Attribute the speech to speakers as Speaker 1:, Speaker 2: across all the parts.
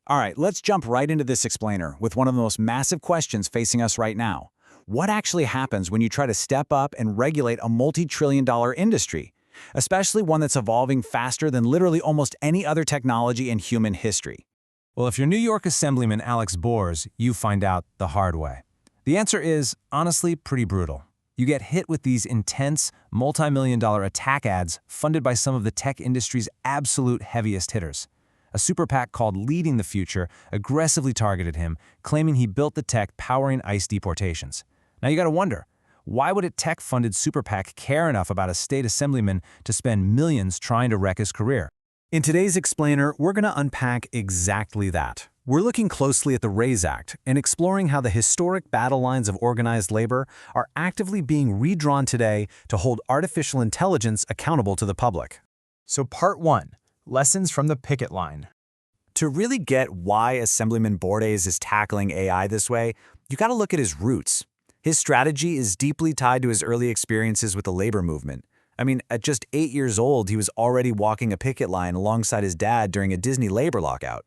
Speaker 1: All right, let's jump right into this explainer with one of the most massive questions facing us right now. What actually happens when you try to step up and regulate a multi-trillion-dollar industry, especially one that's evolving faster than literally almost any other technology in human history?
Speaker 2: Well, if you're New York Assemblyman Alex Bors, you find out the hard way. The answer is, honestly, pretty brutal. You get hit with these intense, multi-million-dollar attack ads funded by some of the tech industry's absolute heaviest hitters. A super PAC called Leading the Future aggressively targeted him, claiming he built the tech powering ICE deportations. Now you gotta wonder, why would a tech-funded super PAC care enough about a state assemblyman to spend millions trying to wreck his career?
Speaker 1: In today's explainer, we're going to unpack exactly that. We're looking closely at the RAISE Act and exploring how the historic battle lines of organized labor are actively being redrawn today to hold artificial intelligence accountable to the public.
Speaker 3: So Part 1. Lessons from the Picket line.
Speaker 1: To really get why Assemblyman Bordes is tackling AI this way, you got to look at his roots. His strategy is deeply tied to his early experiences with the labor movement. I mean, at just 8 years old, he was already walking a picket line alongside his dad during a Disney labor lockout.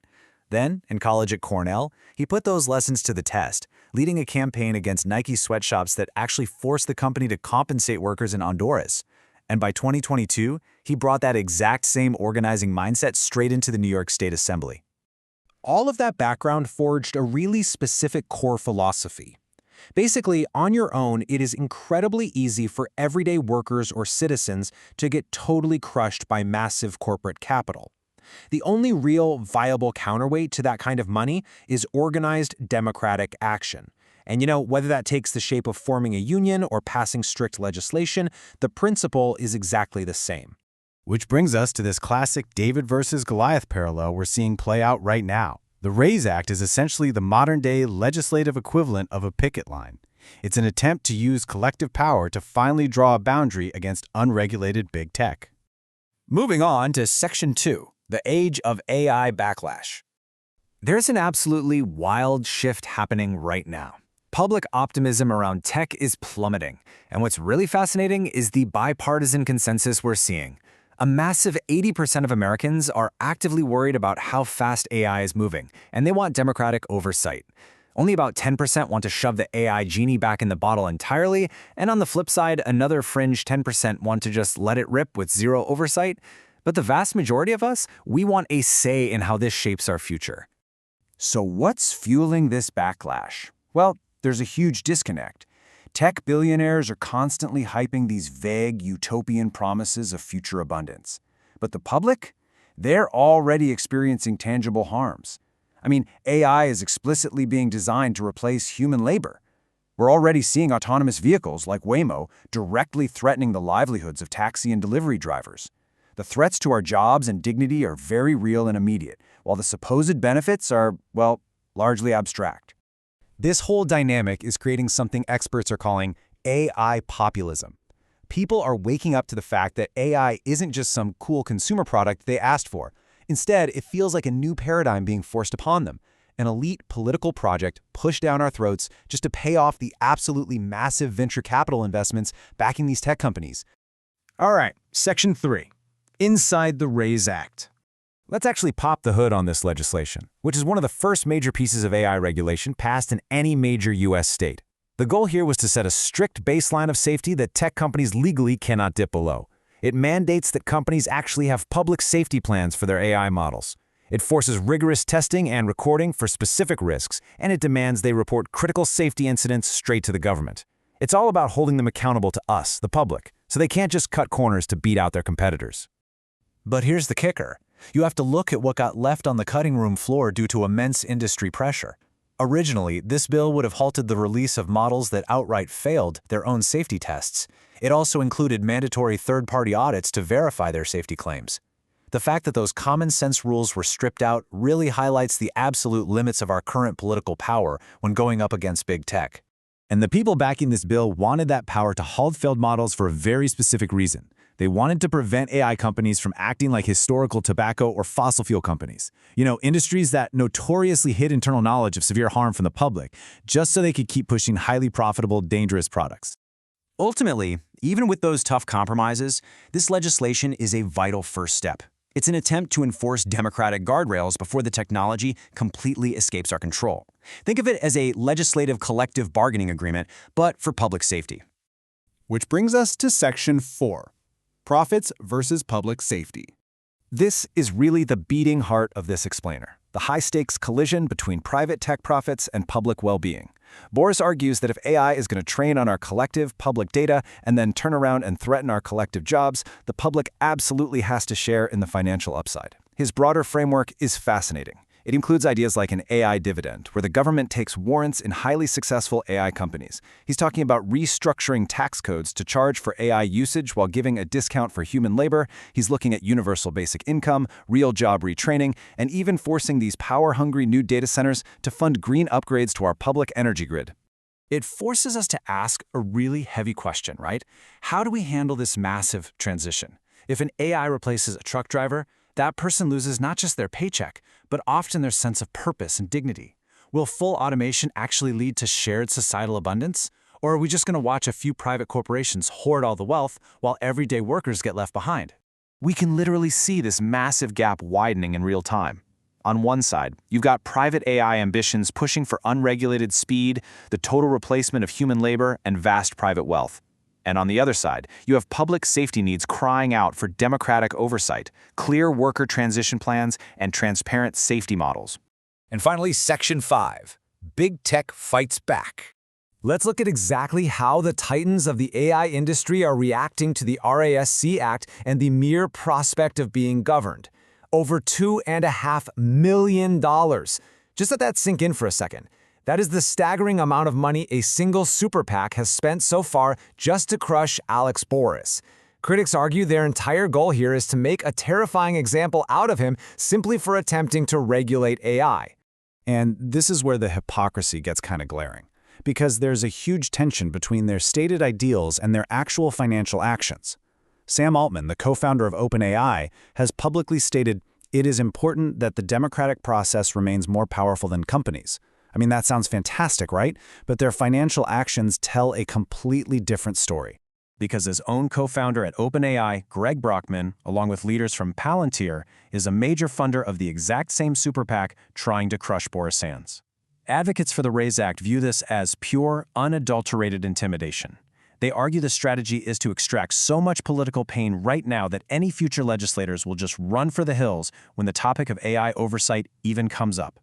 Speaker 1: Then, in college at Cornell, he put those lessons to the test, leading a campaign against Nike sweatshops that actually forced the company to compensate workers in Honduras. And by 2022, he brought that exact same organizing mindset straight into the New York State Assembly.
Speaker 4: All of that background forged a really specific core philosophy. Basically, on your own, it is incredibly easy for everyday workers or citizens to get totally crushed by massive corporate capital. The only real viable counterweight to that kind of money is organized democratic action. And whether that takes the shape of forming a union or passing strict legislation, the principle is exactly the same.
Speaker 5: Which brings us to this classic David versus Goliath parallel we're seeing play out right now. The RAISE Act is essentially the modern-day legislative equivalent of a picket line. It's an attempt to use collective power to finally draw a boundary against unregulated big tech.
Speaker 1: Moving on to Section 2, the age of AI backlash. There's an absolutely wild shift happening right now. Public optimism around tech is plummeting, and what's really fascinating is the bipartisan consensus we're seeing. A massive 80% of Americans are actively worried about how fast AI is moving, and they want democratic oversight. Only about 10% want to shove the AI genie back in the bottle entirely, and on the flip side, another fringe 10% want to just let it rip with zero oversight. But the vast majority of us, we want a say in how this shapes our future. So what's fueling this backlash? Well, there's a huge disconnect. Tech billionaires are constantly hyping these vague, utopian promises of future abundance. But the public? They're already experiencing tangible harms. I mean, AI is explicitly being designed to replace human labor. We're already seeing autonomous vehicles like Waymo directly threatening the livelihoods of taxi and delivery drivers. The threats to our jobs and dignity are very real and immediate, while the supposed benefits are, well, largely abstract.
Speaker 4: This whole dynamic is creating something experts are calling AI populism. People are waking up to the fact that AI isn't just some cool consumer product they asked for. Instead, it feels like a new paradigm being forced upon them, an elite political project pushed down our throats just to pay off the absolutely massive venture capital investments backing these tech companies.
Speaker 3: All right, Section 3. Inside the RAISE Act.
Speaker 1: Let's actually pop the hood on this legislation, which is one of the first major pieces of AI regulation passed in any major U.S. state. The goal here was to set a strict baseline of safety that tech companies legally cannot dip below. It mandates that companies actually have public safety plans for their AI models. It forces rigorous testing and recording for specific risks, and it demands they report critical safety incidents straight to the government. It's all about holding them accountable to us, the public, so they can't just cut corners to beat out their competitors.
Speaker 4: But here's the kicker. You have to look at what got left on the cutting room floor due to immense industry pressure. Originally, this bill would have halted the release of models that outright failed their own safety tests. It also included mandatory third-party audits to verify their safety claims. The fact that those common-sense rules were stripped out really highlights the absolute limits of our current political power when going up against big tech.
Speaker 1: And the people backing this bill wanted that power to halt failed models for a very specific reason. They wanted to prevent AI companies from acting like historical tobacco or fossil fuel companies. Industries that notoriously hid internal knowledge of severe harm from the public, just so they could keep pushing highly profitable, dangerous products.
Speaker 4: Ultimately, even with those tough compromises, this legislation is a vital first step.
Speaker 2: It's an attempt to enforce democratic guardrails before the technology completely escapes our control. Think of it as a legislative collective bargaining agreement, but for public safety.
Speaker 3: Which brings us to Section 4, Profits versus Public Safety.
Speaker 1: This is really the beating heart of this explainer, the high-stakes collision between private tech profits and public well-being. Boris argues that if AI is going to train on our collective public data and then turn around and threaten our collective jobs, the public absolutely has to share in the financial upside. His broader framework is fascinating. It includes ideas like an AI dividend, where the government takes warrants in highly successful AI companies. He's talking about restructuring tax codes to charge for AI usage while giving a discount for human labor. He's looking at universal basic income, real job retraining, and even forcing these power-hungry new data centers to fund green upgrades to our public energy grid. It forces us to ask a really heavy question, right? How do we handle this massive transition? If an AI replaces a truck driver, that person loses not just their paycheck, but often their sense of purpose and dignity. Will full automation actually lead to shared societal abundance? Or are we just going to watch a few private corporations hoard all the wealth while everyday workers get left behind? We can literally see this massive gap widening in real time. On one side, you've got private AI ambitions pushing for unregulated speed, the total replacement of human labor, and vast private wealth. And on the other side, you have public safety needs crying out for democratic oversight, clear worker transition plans, and transparent safety models. And finally, Section 5, Big Tech Fights Back. Let's look at exactly how the titans of the AI industry are reacting to the RASC Act and the mere prospect of being governed. Over $2.5 million. Just let that sink in for a second. That is the staggering amount of money a single Super PAC has spent so far just to crush Alex Boris. Critics argue their entire goal here is to make a terrifying example out of him simply for attempting to regulate AI.
Speaker 5: And this is where the hypocrisy gets kind of glaring, because there's a huge tension between their stated ideals and their actual financial actions. Sam Altman, the co-founder of OpenAI, has publicly stated, "It is important that the democratic process remains more powerful than companies." I mean, that sounds fantastic, right? But their financial actions tell a completely different story.
Speaker 2: Because his own co-founder at OpenAI, Greg Brockman, along with leaders from Palantir, is a major funder of the exact same Super PAC trying to crush Boris Sands. Advocates for the RAISE Act view this as pure, unadulterated intimidation. They argue the strategy is to extract so much political pain right now that any future legislators will just run for the hills when the topic of AI oversight even comes up.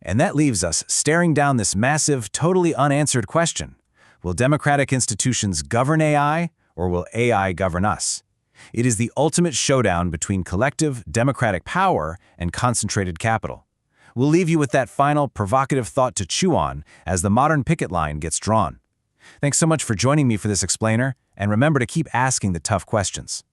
Speaker 5: And that leaves us staring down this massive, totally unanswered question. Will democratic institutions govern AI, or will AI govern us? It is the ultimate showdown between collective, democratic power and concentrated capital. We'll leave you with that final, provocative thought to chew on as the modern picket line gets drawn. Thanks so much for joining me for this explainer, and remember to keep asking the tough questions.